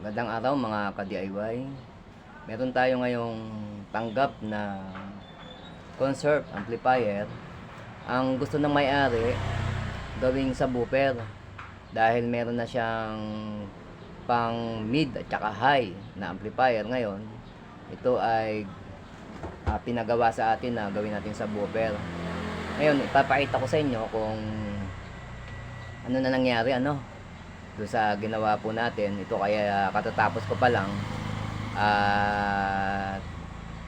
Magandang araw mga ka-DIY. Meron tayo ngayong tanggap na conserve amplifier. Ang gusto ng may-ari gawing subwoofer dahil meron na siyang pang mid at saka high na amplifier ngayon. Ito ay pinagawa sa atin na gawin natin subwoofer. Ngayon ipapakita ko sa inyo kung ano na nangyari doon sa ginawa po natin. Ito kaya katatapos ko pa lang.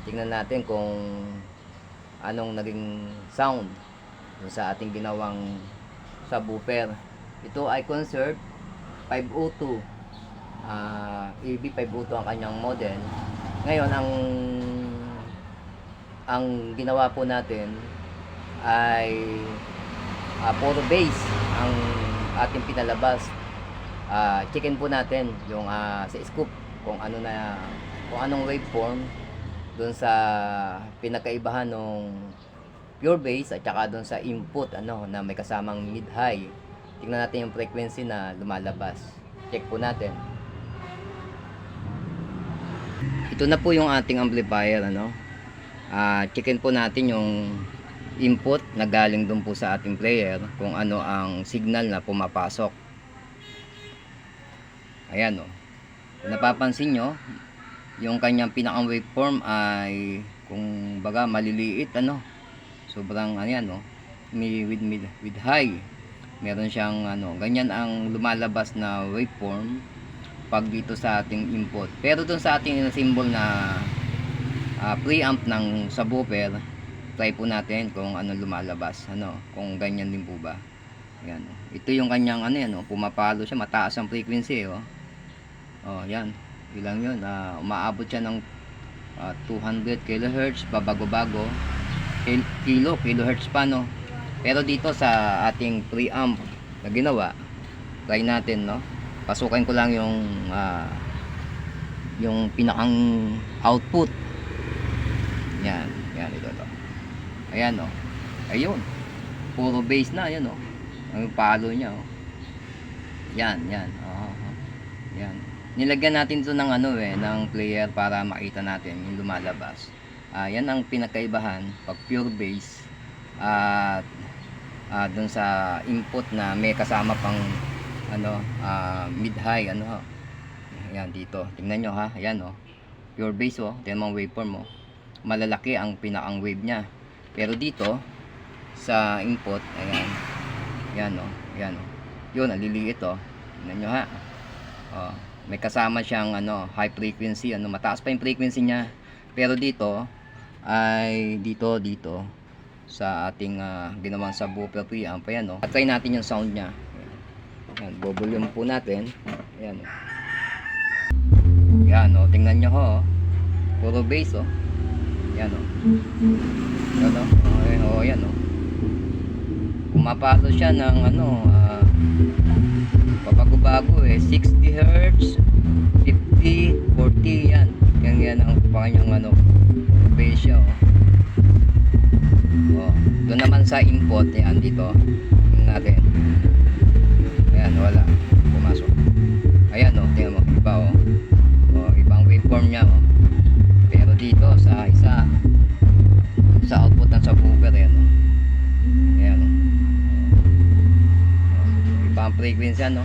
Tingnan natin kung anong naging sound doon sa ating ginawang subwoofer. Ito ay Conserve 502. EB502 ang kanyang model. Ngayon ang ginawa po natin ay puro bass ang ating pinalabas. Checkin po natin yung sa scoop kung anong waveform doon sa pinakaibahan ng pure bass at saka doon sa input na may kasamang mid high. Tingnan natin yung frequency na lumalabas. Check po natin. Ito na po yung ating amplifier checkin po natin yung input na galing doon po sa ating player kung ano ang signal na pumapasok. Ayan kung napapansin nyo, yung kanyang pinakang waveform ay kung baga maliliit sobrang with high. Meron siyang ganyan ang lumalabas na waveform pag dito sa ating input. Pero dun sa ating symbol na preamp ng subwoofer, try po natin kung ano lumalabas, kung ganyan din po ba. Ayan, ito yung kanyang pumapalo siya, mataas ang frequency yan, ilang yun, umaabot siya ng 200 kHz, babago-bago kilohertz pa pero dito sa ating preamp na ginawa, try natin pasukin ko lang yung pinakang output. Yan ito. Ayan ayun, puro bass na yan ang palo niya yan nilagyan natin ito ng ng player para makita natin yung lumalabas. Yan ang pinakaibahan pag pure bass at dun sa input na may kasama pang mid high ayan dito, tingnan nyo ayan pure bass tingnan mo ang waveform malalaki ang wave nya, pero dito sa input yan yun ang liliit tingnan nyo may kasama siyang high frequency, mataas pa yung frequency niya, pero dito ay dito sa ating ginawang subwoofer preamp. Ayan try natin yung sound niya. Ayan, volume po natin. Ayan tingnan nyo puro bass ayan ayan pumapalo siya ng pabago-bago 60 Hz, 50, 40 yan ang kanyang bass siya doon naman sa input yan dito tingnan natin. Ayan, wala pumasok. Ayan tingnan mo, iba ibang waveform niya pero dito sa output ng subwoofer ayan iba ang frequency ayan